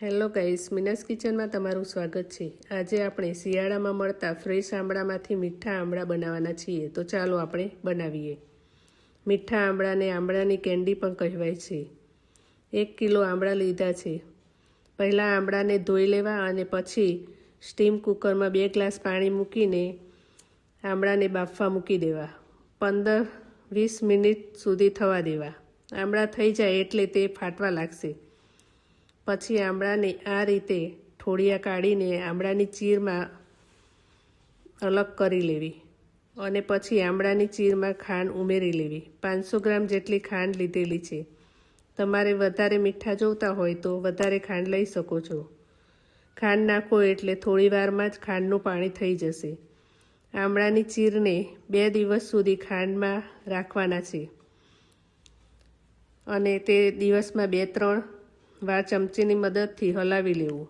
Hello guys, Meena's કિચનમાં તમારું સ્વાગત છે। આજે આપણે શિયાળામાં મળતા ફ્રેશ આંબળામાંથી મીઠા આંબળા બનાવવાના છીએ। તો ચાલો આપણે બનાવીએ। મીઠા આંબળાને આંબળાની કેન્ડી પણ કહેવાય છે। 1 કિલો આંબળા લીધા છે। પહેલાં આંબળાને ધોઈ લેવા અને પછી સ્ટીમ કુકરમાં 2 ગ્લાસ પાણી મૂકીને આંબળાને બાફવા મૂકી દેવા। 15-20 મિનિટ સુધી થવા દેવા। આંબળા થઈ જાય એટલે તે ફાટવા લાગશે। પછી આંબળાને આ રીતે ઠોડિયા કાઢીને આંબળાની ચીરમાં અલગ કરી લેવી અને પછી આંબળાની ચીરમાં ખાંડ ઉમેરી લેવી। 500 ગ્રામ જેટલી ખાંડ લીધેલી છે। તમારે વધારે મીઠા જોઈતા હોય તો વધારે ખાંડ લઈ શકો છો। ખાંડ નાખો એટલે થોડી વારમાં જ ખાંડનું પાણી થઈ જશે। આંબળાની ચીરને 2 દિવસ સુધી ખાંડમાં રાખવાના છે અને તે દિવસમાં 2-3 વાર ચમચીની મદદથી હલાવી લેવું,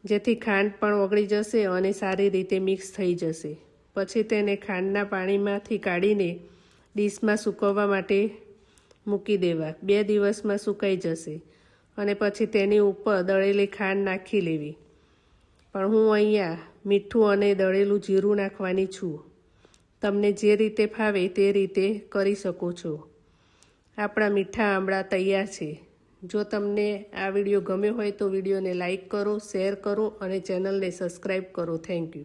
જેથી ખાંડ પણ ઓગળી જશે અને સારી રીતે મિક્સ થઈ જશે। પછી તેને ખાંડના પાણીમાંથી કાઢીને ડીશમાં સૂકવવા માટે મૂકી દેવા। 2 દિવસમાં સુકાઈ જશે અને પછી તેની ઉપર દળેલી ખાંડ નાખી લેવી। પણ હું અહીંયા મીઠું અને દળેલું જીરું નાખવાની છું। તમને જે રીતે ફાવે તે રીતે કરી શકો છો। આપણા મીઠા આંબળા તૈયાર છે। જો તમને આ વિડીયો ગમ્યો હોય તો વિડીયોને લાઈક કરો, શેર કરો અને ચેનલને સબસ્ક્રાઈબ કરો। Thank you.